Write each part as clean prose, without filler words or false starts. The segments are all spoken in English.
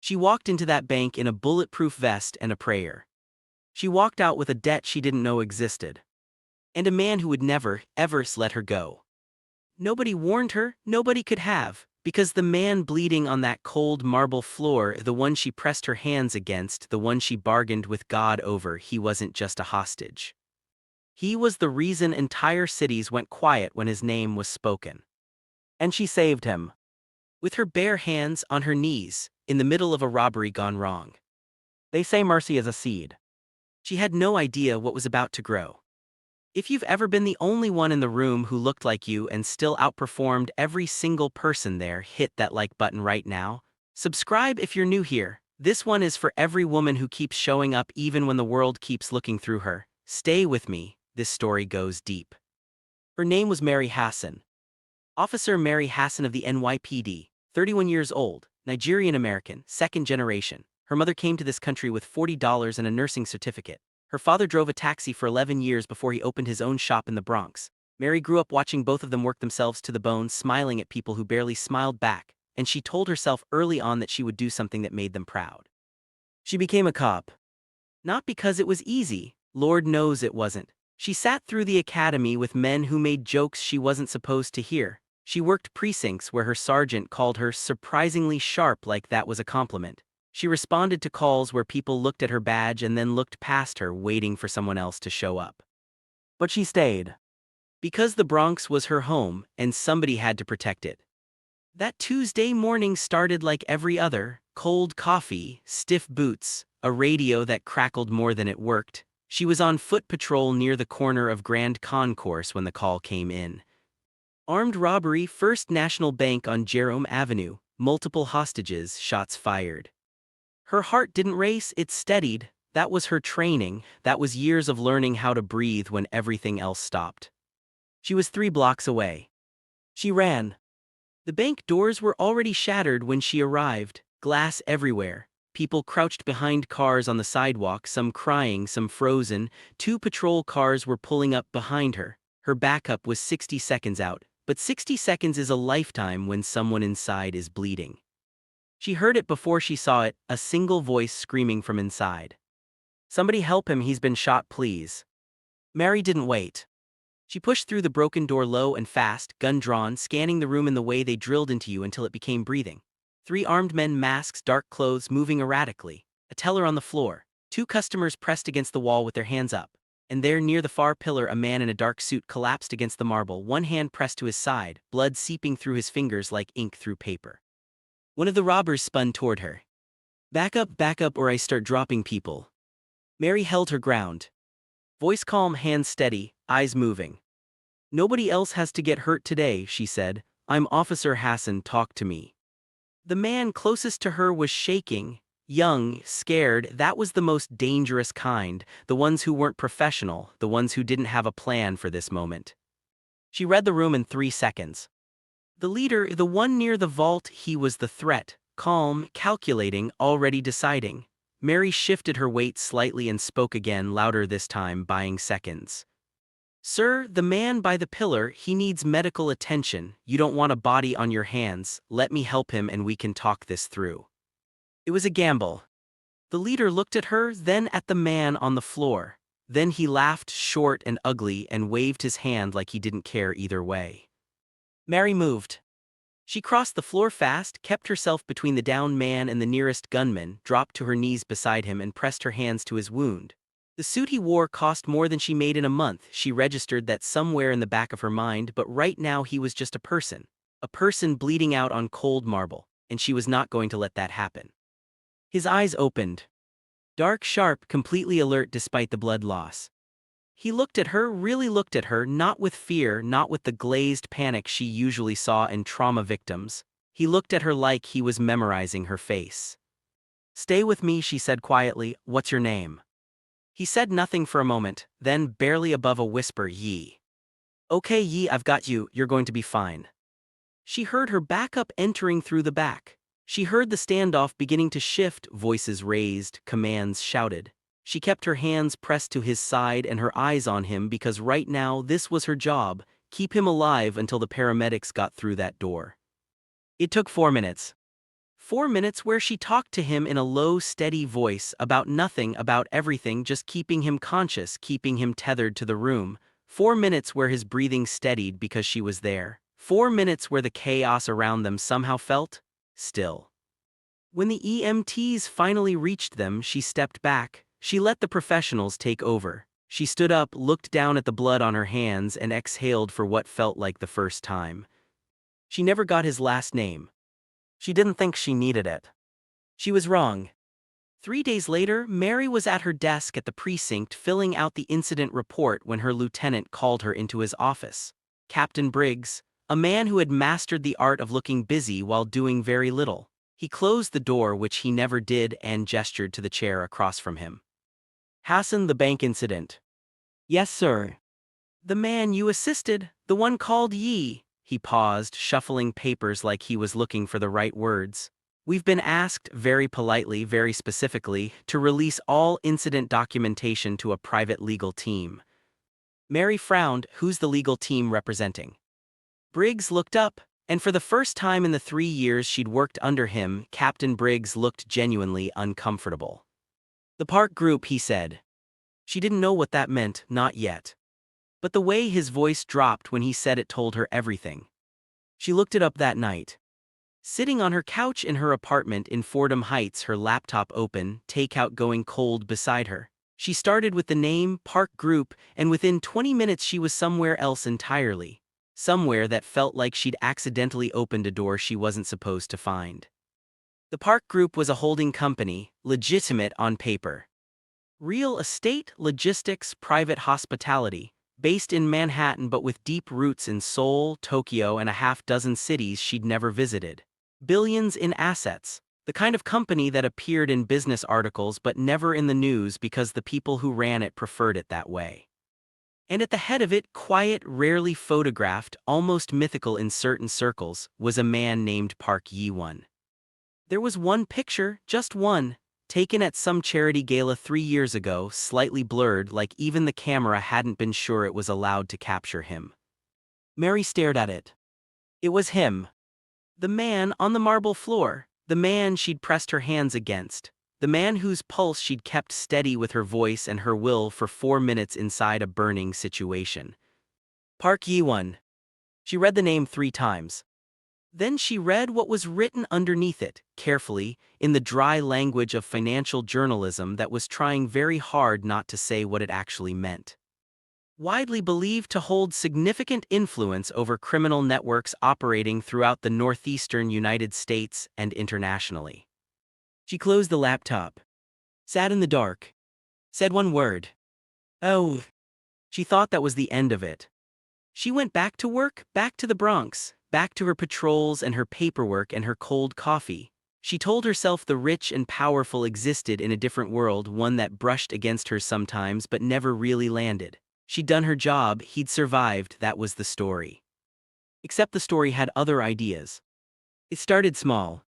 She walked into that bank in a bulletproof vest and a prayer. She walked out with a debt she didn't know existed. And a man who would never, ever let her go. Nobody warned her, nobody could have, because the man bleeding on that cold marble floor, the one she pressed her hands against, the one she bargained with God over, he wasn't just a hostage. He was the reason entire cities went quiet when his name was spoken. And she saved him. With her bare hands on her knees, in the middle of a robbery gone wrong. They say mercy is a seed. She had no idea what was about to grow. If you've ever been the only one in the room who looked like you and still outperformed every single person there, hit that like button right now. Subscribe if you're new here. This one is for every woman who keeps showing up even when the world keeps looking through her. Stay with me, this story goes deep. Her name was Mary Hassan. Officer Mary Hassan of the NYPD, 31 years old, Nigerian-American, second generation. Her mother came to this country with $40 and a nursing certificate. Her father drove a taxi for 11 years before he opened his own shop in the Bronx. Mary grew up watching both of them work themselves to the bone, smiling at people who barely smiled back, and she told herself early on that she would do something that made them proud. She became a cop. Not because it was easy, Lord knows it wasn't. She sat through the academy with men who made jokes she wasn't supposed to hear. She worked precincts where her sergeant called her surprisingly sharp, like that was a compliment. She responded to calls where people looked at her badge and then looked past her, waiting for someone else to show up. But she stayed. Because the Bronx was her home, and somebody had to protect it. That Tuesday morning started like every other: cold coffee, stiff boots, a radio that crackled more than it worked. She was on foot patrol near the corner of Grand Concourse when the call came in. Armed robbery, First National Bank on Jerome Avenue, multiple hostages, shots fired. Her heart didn't race, it steadied. That was her training, that was years of learning how to breathe when everything else stopped. She was 3 blocks away. She ran. The bank doors were already shattered when she arrived, glass everywhere. People crouched behind cars on the sidewalk, some crying, some frozen. 2 patrol cars were pulling up behind her. Her backup was 60 seconds out, but 60 seconds is a lifetime when someone inside is bleeding. She heard it before she saw it, a single voice screaming from inside. "Somebody help him, he's been shot, please." Mary didn't wait. She pushed through the broken door low and fast, gun drawn, scanning the room in the way they drilled into you until it became breathing. 3 armed men, masks, dark clothes, moving erratically. A teller on the floor. 2 customers pressed against the wall with their hands up. And there near the far pillar, a man in a dark suit collapsed against the marble, one hand pressed to his side, blood seeping through his fingers like ink through paper. One of the robbers spun toward her. Back up, or I start dropping people." Mary held her ground. Voice calm, hands steady, eyes moving. "Nobody else has to get hurt today," she said. "I'm Officer Hassan, talk to me." The man closest to her was shaking, young, scared. That was the most dangerous kind, the ones who weren't professional, the ones who didn't have a plan for this moment. She read the room in 3 seconds. The leader, the one near the vault, he was the threat, calm, calculating, already deciding. Mary shifted her weight slightly and spoke again, louder this time, buying seconds. "Sir, the man by the pillar, he needs medical attention. You don't want a body on your hands. Let me help him and we can talk this through." It was a gamble. The leader looked at her, then at the man on the floor. Then he laughed, short and ugly, and waved his hand like he didn't care either way. Mary moved. She crossed the floor fast, kept herself between the downed man and the nearest gunman, dropped to her knees beside him and pressed her hands to his wound. The suit he wore cost more than she made in a month. She registered that somewhere in the back of her mind, but right now he was just a person bleeding out on cold marble, and she was not going to let that happen. His eyes opened. Dark, sharp, completely alert despite the blood loss. He looked at her, really looked at her, not with fear, not with the glazed panic she usually saw in trauma victims. He looked at her like he was memorizing her face. "Stay with me," she said quietly. "What's your name?" He said nothing for a moment, then barely above a whisper, "Yi." "Okay, Yi, I've got you, you're going to be fine." She heard her backup entering through the back. She heard the standoff beginning to shift, voices raised, commands shouted. She kept her hands pressed to his side and her eyes on him because right now this was her job, keep him alive until the paramedics got through that door. It took 4 minutes. 4 minutes where she talked to him in a low, steady voice about nothing, about everything, just keeping him conscious, keeping him tethered to the room. 4 minutes where his breathing steadied because she was there. 4 minutes where the chaos around them somehow felt still. When the EMTs finally reached them, she stepped back. She let the professionals take over. She stood up, looked down at the blood on her hands, and exhaled for what felt like the first time. She never got his last name. She didn't think she needed it. She was wrong. 3 days later, Mary was at her desk at the precinct filling out the incident report when her lieutenant called her into his office. Captain Briggs, a man who had mastered the art of looking busy while doing very little. He closed the door, which he never did, and gestured to the chair across from him. Hassan, the bank incident. Yes, sir. The man you assisted, the one called Yi. He paused, shuffling papers like he was looking for the right words. We've been asked, very politely, very specifically, to release all incident documentation to a private legal team. Mary frowned. Who's the legal team representing? Briggs looked up, and for the first time in the 3 years she'd worked under him, Captain Briggs looked genuinely uncomfortable. The Park Group, he said. She didn't know what that meant, not yet. But the way his voice dropped when he said it told her everything. She looked it up that night. Sitting on her couch in her apartment in Fordham Heights, her laptop open, takeout going cold beside her. She started with the name, Park Group, and within 20 minutes she was somewhere else entirely. Somewhere that felt like she'd accidentally opened a door she wasn't supposed to find. The Park Group was a holding company, legitimate on paper. Real estate, logistics, private hospitality. Based in Manhattan but with deep roots in Seoul, Tokyo, and a half-dozen cities she'd never visited. Billions in assets. The kind of company that appeared in business articles but never in the news because the people who ran it preferred it that way. And at the head of it, quiet, rarely photographed, almost mythical in certain circles, was a man named Park Yi-won. There was one picture, just one, taken at some charity gala 3 years ago, slightly blurred, like even the camera hadn't been sure it was allowed to capture him. Mary stared at it. It was him. The man on the marble floor, the man she'd pressed her hands against, the man whose pulse she'd kept steady with her voice and her will for 4 minutes inside a burning situation. Park Yi-won. She read the name 3 times. Then she read what was written underneath it, carefully, in the dry language of financial journalism that was trying very hard not to say what it actually meant. Widely believed to hold significant influence over criminal networks operating throughout the northeastern United States and internationally. She closed the laptop, sat in the dark, said one word. Oh. She thought that was the end of it. She went back to work, back to the Bronx, back to her patrols and her paperwork and her cold coffee. She told herself the rich and powerful existed in a different world, one that brushed against her sometimes but never really landed. She'd done her job, he'd survived, that was the story. Except the story had other ideas. It started small.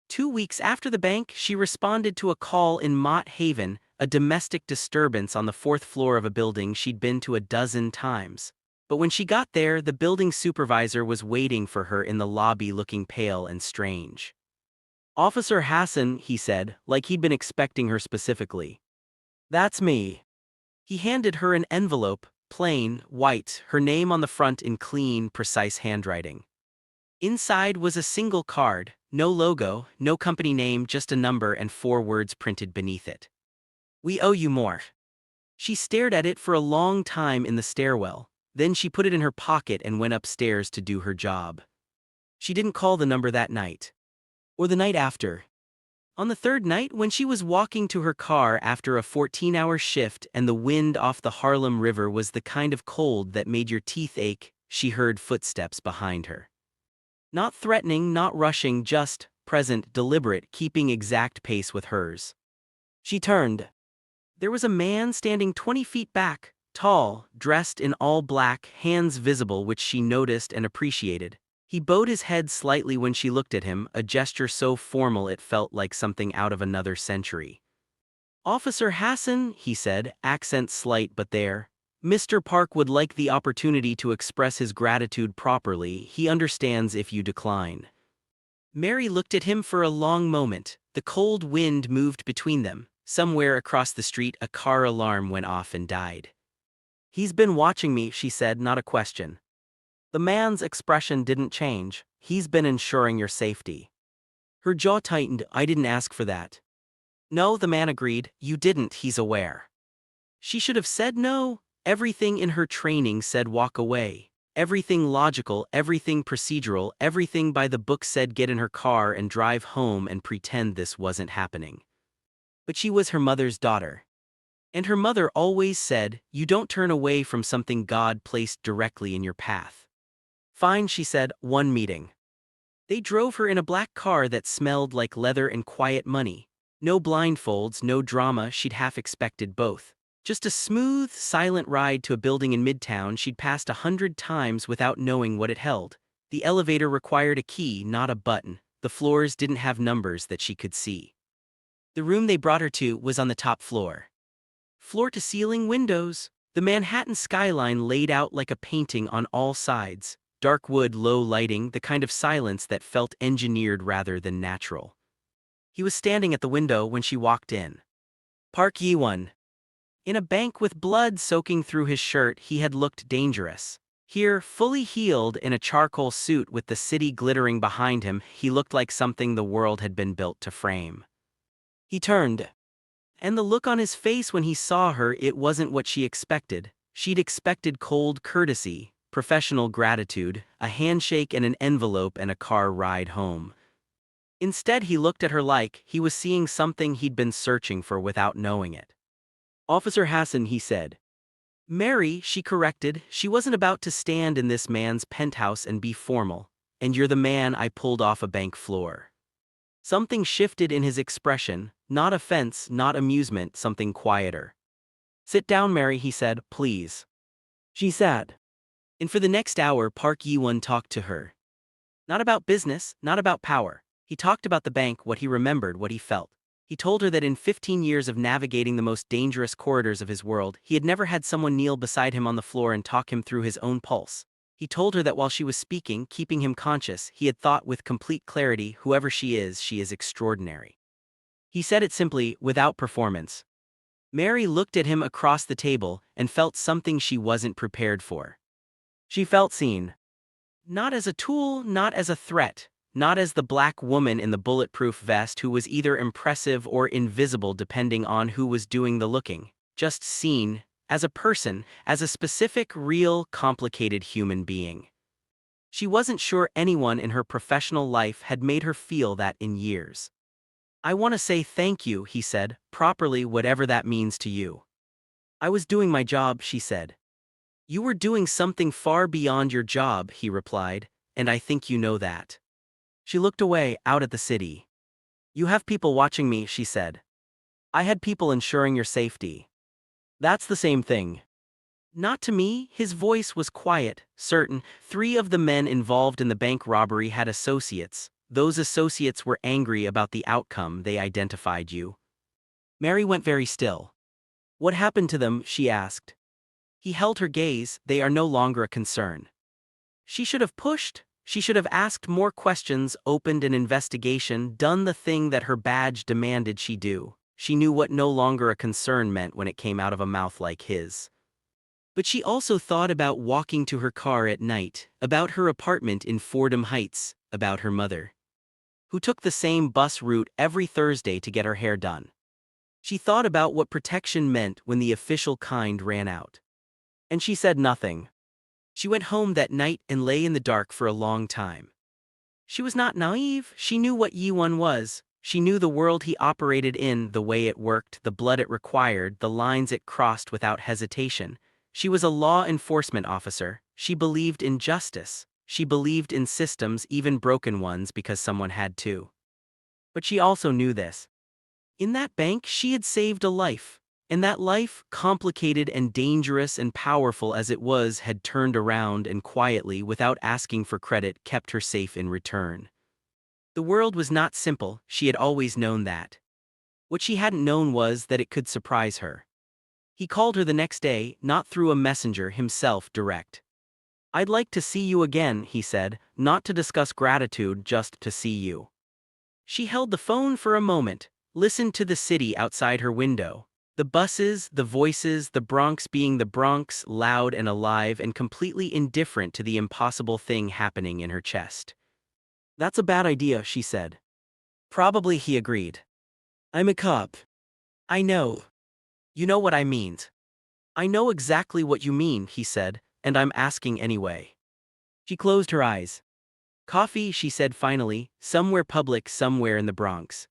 2 weeks after the bank, she responded to a call in Mott Haven, a domestic disturbance on the 4th floor of a building she'd been to a dozen times. But when she got there, the building supervisor was waiting for her in the lobby looking pale and strange. Officer Hassan, he said, like he'd been expecting her specifically. That's me. He handed her an envelope, plain, white, her name on the front in clean, precise handwriting. Inside was a single card, no logo, no company name, just a number and 4 words printed beneath it. We owe you more. She stared at it for a long time in the stairwell. Then she put it in her pocket and went upstairs to do her job. She didn't call the number that night. Or the night after. On the 3rd night, when she was walking to her car after a 14-hour shift and the wind off the Harlem River was the kind of cold that made your teeth ache, she heard footsteps behind her. Not threatening, not rushing, just present, deliberate, keeping exact pace with hers. She turned. There was a man standing 20 feet back. Tall, dressed in all black, hands visible, which she noticed and appreciated. He bowed his head slightly when she looked at him, a gesture so formal it felt like something out of another century. Officer Hassan, he said, accent slight but there. Mr. Park would like the opportunity to express his gratitude properly. He understands if you decline. Mary looked at him for a long moment. The cold wind moved between them. Somewhere across the street, a car alarm went off and died. "He's been watching me," she said, not a question. The man's expression didn't change. "He's been ensuring your safety." Her jaw tightened. "I didn't ask for that." "No," the man agreed. "You didn't, he's aware." She should have said no. Everything in her training said walk away. Everything logical, everything procedural, everything by the book said get in her car and drive home and pretend this wasn't happening. But she was her mother's daughter. And her mother always said, you don't turn away from something God placed directly in your path. "Fine," she said, "one meeting." They drove her in a black car that smelled like leather and quiet money. No blindfolds, no drama. She'd half expected both. Just a smooth, silent ride to a building in Midtown she'd passed 100 times without knowing what it held. The elevator required a key, not a button. The floors didn't have numbers that she could see. The room they brought her to was on the top floor. Floor-to-ceiling windows. The Manhattan skyline laid out like a painting on all sides. Dark wood, low lighting, the kind of silence that felt engineered rather than natural. He was standing at the window when she walked in. Park Yi-won. In a bank with blood soaking through his shirt, he had looked dangerous. Here, fully healed in a charcoal suit with the city glittering behind him, he looked like something the world had been built to frame. He turned. And the look on his face when he saw her, it wasn't what she expected. She'd expected cold courtesy, professional gratitude, a handshake and an envelope and a car ride home. Instead, he looked at her like he was seeing something he'd been searching for without knowing it. "Officer Hassan," he said. "Mary," she corrected. She wasn't about to stand in this man's penthouse and be formal. "And you're the man I pulled off a bank floor." Something shifted in his expression, not offense, not amusement, something quieter. "Sit down, Mary," he said, "please." She sat. And for the next hour, Park Yi-won talked to her. Not about business, not about power. He talked about the bank, what he remembered, what he felt. He told her that in 15 years of navigating the most dangerous corridors of his world, he had never had someone kneel beside him on the floor and talk him through his own pulse. He told her that while she was speaking, keeping him conscious, he had thought with complete clarity, whoever she is extraordinary. He said it simply, without performance. Mary looked at him across the table and felt something she wasn't prepared for. She felt seen. Not as a tool, not as a threat, not as the black woman in the bulletproof vest who was either impressive or invisible depending on who was doing the looking, just seen, as a person, as a specific, real, complicated human being. She wasn't sure anyone in her professional life had made her feel that in years. "I want to say thank you," he said, "properly, whatever that means to you." "I was doing my job," she said. "You were doing something far beyond your job," he replied, "and I think you know that." She looked away, out at the city. "You have people watching me," she said. "I had people ensuring your safety." "That's the same thing." "Not to me." His voice was quiet, certain. 3 of the men involved in the bank robbery had associates. Those associates were angry about the outcome. They identified you. Mary went very still. "What happened to them?" she asked. He held her gaze. "They are no longer a concern." She should have pushed. She should have asked more questions, opened an investigation, done the thing that her badge demanded she do. She knew what no longer a concern meant when it came out of a mouth like his. But she also thought about walking to her car at night, about her apartment in Fordham Heights, about her mother, who took the same bus route every Thursday to get her hair done. She thought about what protection meant when the official kind ran out. And she said nothing. She went home that night and lay in the dark for a long time. She was not naive. She knew what Yi-won was. She knew the world he operated in, the way it worked, the blood it required, the lines it crossed without hesitation. She was a law enforcement officer. She believed in justice. She believed in systems, even broken ones, because someone had to. But she also knew this. In that bank, she had saved a life. And that life, complicated and dangerous and powerful as it was, had turned around and quietly, without asking for credit, kept her safe in return. The world was not simple. She had always known that. What she hadn't known was that it could surprise her. He called her the next day, not through a messenger, himself, direct. "I'd like to see you again," he said, "not to discuss gratitude, just to see you." She held the phone for a moment, listened to the city outside her window. The buses, the voices, the Bronx being the Bronx, loud and alive and completely indifferent to the impossible thing happening in her chest. "That's a bad idea," she said. "Probably," he agreed. "I'm a cop." "I know. You know what I mean." "I know exactly what you mean," he said, "and I'm asking anyway." She closed her eyes. "Coffee," she said finally, "somewhere public, somewhere in the Bronx."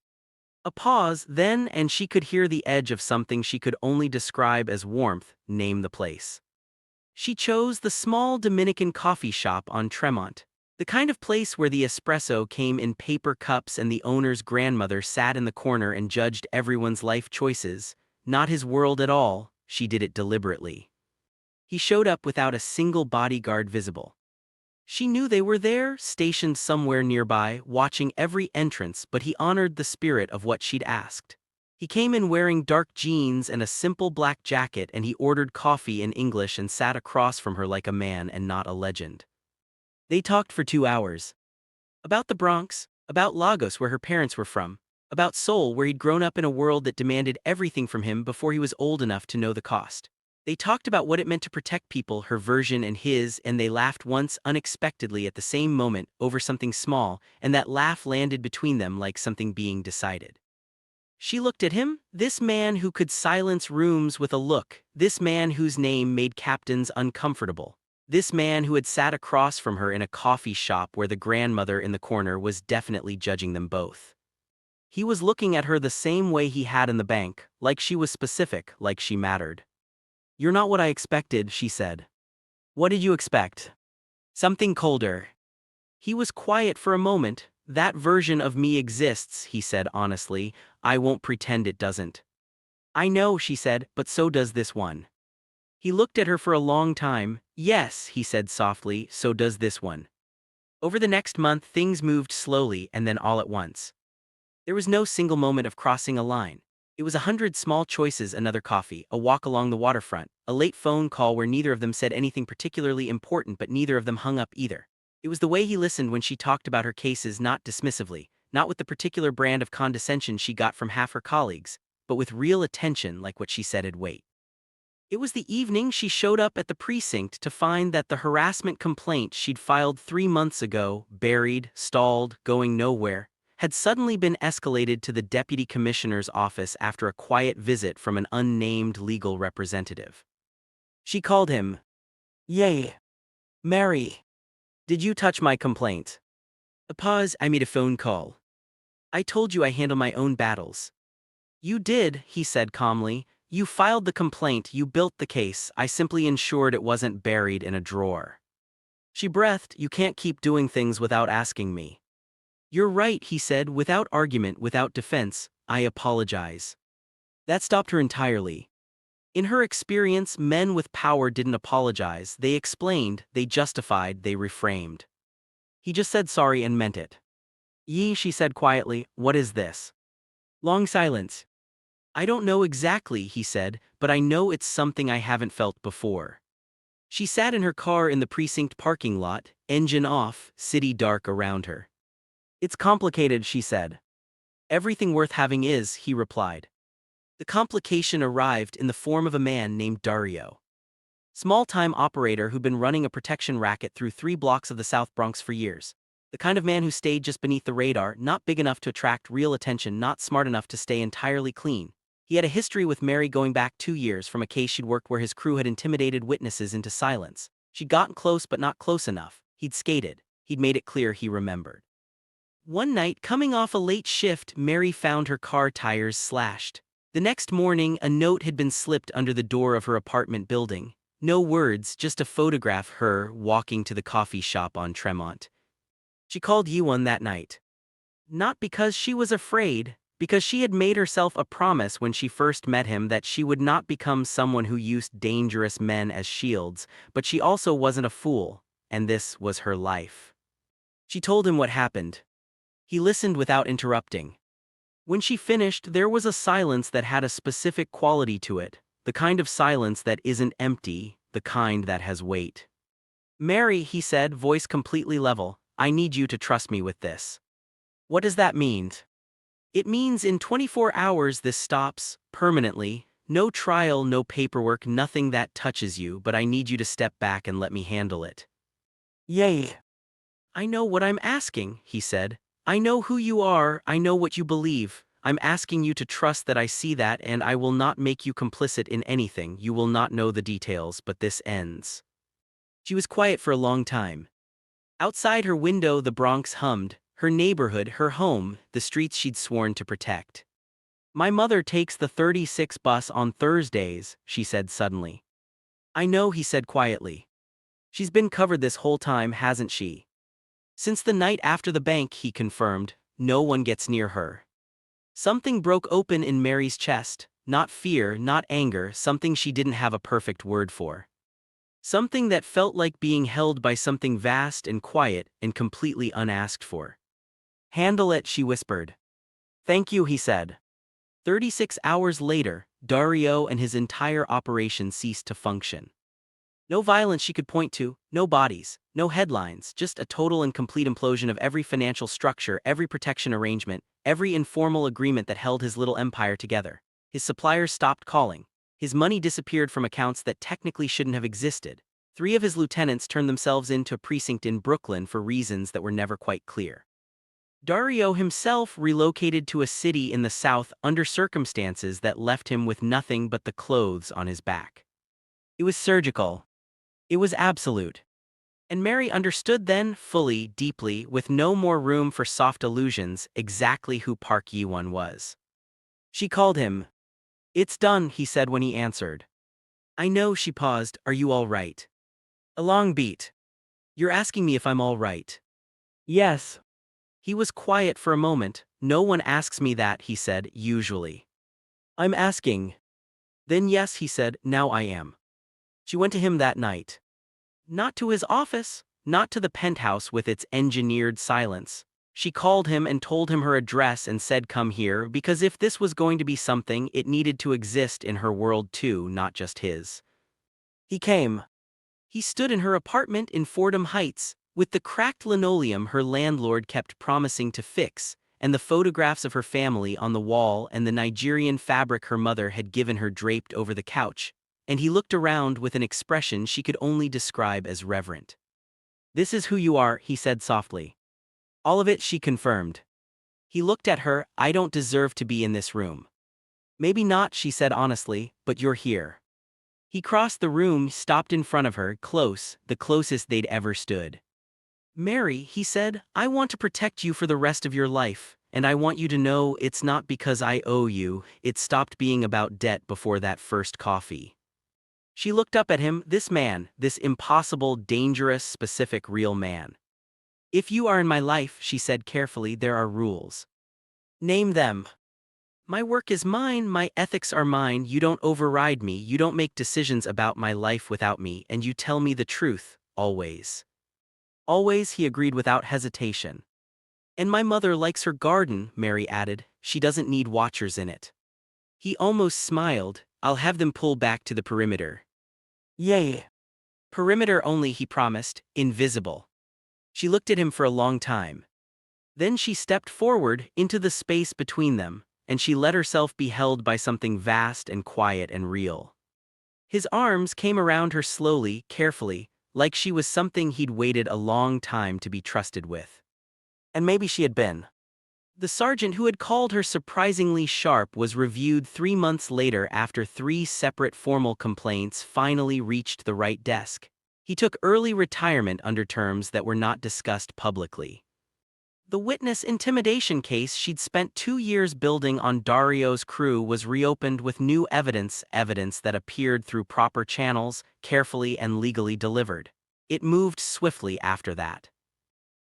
A pause, then, and she could hear the edge of something she could only describe as warmth. Name the place. She chose the small Dominican coffee shop on Tremont. The kind of place where the espresso came in paper cups and the owner's grandmother sat in the corner and judged everyone's life choices. Not his world at all, she did it deliberately. He showed up without a single bodyguard visible. She knew they were there, stationed somewhere nearby, watching every entrance, but he honored the spirit of what she'd asked. He came in wearing dark jeans and a simple black jacket, and he ordered coffee in English and sat across from her like a man and not a legend. They talked for 2 hours. About the Bronx, about Lagos where her parents were from, about Seoul where he'd grown up in a world that demanded everything from him before he was old enough to know the cost. They talked about what it meant to protect people, her version and his, and they laughed once unexpectedly at the same moment over something small, and that laugh landed between them like something being decided. She looked at him, this man who could silence rooms with a look, this man whose name made captains uncomfortable, this man who had sat across from her in a coffee shop where the grandmother in the corner was definitely judging them both. He was looking at her the same way he had in the bank, like she was specific, like she mattered. "You're not what I expected," she said. "What did you expect?" "Something colder." He was quiet for a moment. "That version of me exists," he said honestly. "I won't pretend it doesn't." "I know," she said, "but so does this one." He looked at her for a long time. "Yes," he said softly, "so does this one." Over the next month things moved slowly and then all at once. There was no single moment of crossing a line. It was 100 small choices: another coffee, a walk along the waterfront, a late phone call where neither of them said anything particularly important but neither of them hung up either. It was the way he listened when she talked about her cases, not dismissively, not with the particular brand of condescension she got from half her colleagues, but with real attention, like what she said'd wait. It was the evening she showed up at the precinct to find that the harassment complaint she'd filed 3 months ago, buried, stalled, going nowhere, had suddenly been escalated to the deputy commissioner's office after a quiet visit from an unnamed legal representative. She called him. "Yay. Mary. Did you touch my complaint?" A pause. "I made a phone call. I told you I handle my own battles." "You did," he said calmly. "You filed the complaint, you built the case, I simply ensured it wasn't buried in a drawer." She breathed. "You can't keep doing things without asking me." "You're right," he said, without argument, without defense. "I apologize." That stopped her entirely. In her experience, men with power didn't apologize, they explained, they justified, they reframed. He just said sorry and meant it. "Yee," she said quietly, "what is this?" Long silence. "I don't know exactly," he said, "but I know it's something I haven't felt before." She sat in her car in the precinct parking lot, engine off, city dark around her. "It's complicated," she said. "Everything worth having is," he replied. The complication arrived in the form of a man named Dario. Small-time operator who'd been running a protection racket through 3 blocks of the South Bronx for years. The kind of man who stayed just beneath the radar, not big enough to attract real attention, not smart enough to stay entirely clean. He had a history with Mary going back 2 years from a case she'd worked where his crew had intimidated witnesses into silence. She'd gotten close but not close enough. He'd skated. He'd made it clear he remembered. One night, coming off a late shift, Mary found her car tires slashed. The next morning, a note had been slipped under the door of her apartment building. No words, just a photograph, her walking to the coffee shop on Tremont. She called Yuan that night. Not because she was afraid, because she had made herself a promise when she first met him that she would not become someone who used dangerous men as shields, but she also wasn't a fool, and this was her life. She told him what happened. He listened without interrupting. When she finished, there was a silence that had a specific quality to it, the kind of silence that isn't empty, the kind that has weight. "Mary," he said, voice completely level, "I need you to trust me with this." "What does that mean?" It means in 24 hours this stops, permanently. No trial, no paperwork, nothing that touches you, but I need you to step back and let me handle it. Yay. I know what I'm asking, he said. I know who you are, I know what you believe. I'm asking you to trust that I see that, and I will not make you complicit in anything. You will not know the details, but this ends. She was quiet for a long time. Outside her window the Bronx hummed, her neighborhood, her home, the streets she'd sworn to protect. My mother takes the 36 bus on Thursdays, she said suddenly. I know, he said quietly. She's been covered this whole time, hasn't she? Since the night after the bank, he confirmed, no one gets near her. Something broke open in Mary's chest, not fear, not anger, something she didn't have a perfect word for. Something that felt like being held by something vast and quiet and completely unasked for. Handle it, she whispered. Thank you, he said. 36 hours later, Dario and his entire operation ceased to function. No violence she could point to, no bodies, no headlines, just a total and complete implosion of every financial structure, every protection arrangement, every informal agreement that held his little empire together. His suppliers stopped calling. His money disappeared from accounts that technically shouldn't have existed. 3 of his lieutenants turned themselves into a precinct in Brooklyn for reasons that were never quite clear. Dario himself relocated to a city in the South under circumstances that left him with nothing but the clothes on his back. It was surgical. It was absolute. And Mary understood then, fully, deeply, with no more room for soft illusions, exactly who Park Yi-won was. She called him. It's done, he said when he answered. I know, she paused. Are you all right? A long beat. You're asking me if I'm all right. Yes. He was quiet for a moment. No one asks me that, he said, usually. I'm asking. Then yes, he said, now I am. She went to him that night. Not to his office, not to the penthouse with its engineered silence. She called him and told him her address and said come here, because if this was going to be something, it needed to exist in her world too, not just his. He came. He stood in her apartment in Fordham Heights, with the cracked linoleum her landlord kept promising to fix, and the photographs of her family on the wall and the Nigerian fabric her mother had given her draped over the couch, and he looked around with an expression she could only describe as reverent. This is who you are, he said softly. All of it, she confirmed. He looked at her. I don't deserve to be in this room. Maybe not, she said honestly, but you're here. He crossed the room, stopped in front of her, close, the closest they'd ever stood. Mary, he said, I want to protect you for the rest of your life, and I want you to know it's not because I owe you. It stopped being about debt before that first coffee. She looked up at him, this man, this impossible, dangerous, specific, real man. If you are in my life, she said carefully, there are rules. Name them. My work is mine, my ethics are mine, you don't override me, you don't make decisions about my life without me, and you tell me the truth, always. Always, he agreed without hesitation. And my mother likes her garden, Mary added, she doesn't need watchers in it. He almost smiled, I'll have them pull back to the perimeter. Yay. Perimeter only, he promised, invisible. She looked at him for a long time. Then she stepped forward into the space between them, and she let herself be held by something vast and quiet and real. His arms came around her slowly, carefully, like she was something he'd waited a long time to be trusted with. And maybe she had been. The sergeant who had called her surprisingly sharp was reviewed 3 months later after 3 separate formal complaints finally reached the right desk. He took early retirement under terms that were not discussed publicly. The witness intimidation case she'd spent 2 years building on Dario's crew was reopened with new evidence that appeared through proper channels, carefully and legally delivered. It moved swiftly after that.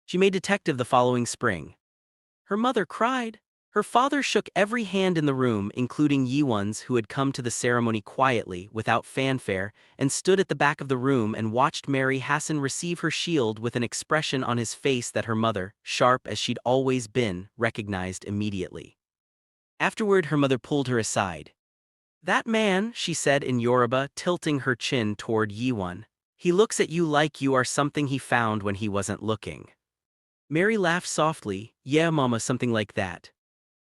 She made detective the following spring. Her mother cried. Her father shook every hand in the room, including Yi-won's, who had come to the ceremony quietly, without fanfare, and stood at the back of the room and watched Mary Hassan receive her shield with an expression on his face that her mother, sharp as she'd always been, recognized immediately. Afterward, her mother pulled her aside. That man, she said in Yoruba, tilting her chin toward Yi-won, he looks at you like you are something he found when he wasn't looking. Mary laughed softly, yeah, mama, something like that.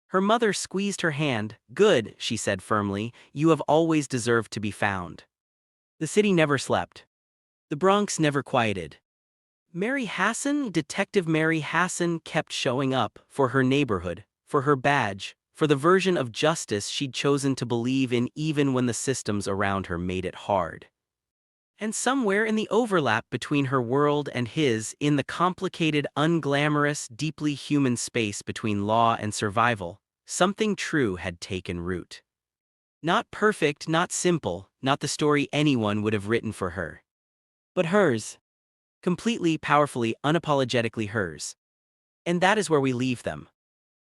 Her mother squeezed her hand. "Good," she said firmly, "you have always deserved to be found." The city never slept. The Bronx never quieted. Mary Hassan, Detective Mary Hassan, kept showing up for her neighborhood, for her badge, for the version of justice she'd chosen to believe in even when the systems around her made it hard. And somewhere in the overlap between her world and his, in the complicated, unglamorous, deeply human space between law and survival, something true had taken root. Not perfect, not simple, not the story anyone would have written for her. But hers. Completely, powerfully, unapologetically hers. And that is where we leave them.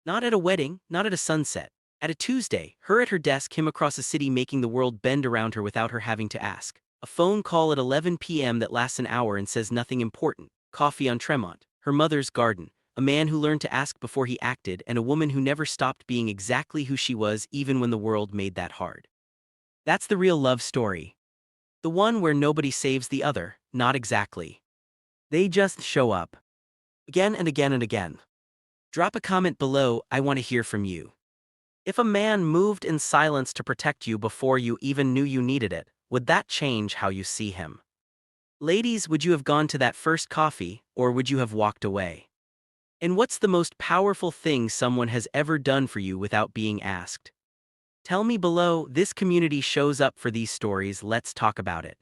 Not at a wedding, not at a sunset. At a Tuesday, her at her desk, him across a city making the world bend around her without her having to ask. A phone call at 11 p.m. that lasts an hour and says nothing important. Coffee on Tremont. Her mother's garden. A man who learned to ask before he acted, and a woman who never stopped being exactly who she was even when the world made that hard. That's the real love story. The one where nobody saves the other, not exactly. They just show up. Again and again and again. Drop a comment below, I want to hear from you. If a man moved in silence to protect you before you even knew you needed it, would that change how you see him? Ladies, would you have gone to that first coffee, or would you have walked away? And what's the most powerful thing someone has ever done for you without being asked? Tell me below. This community shows up for these stories, let's talk about it.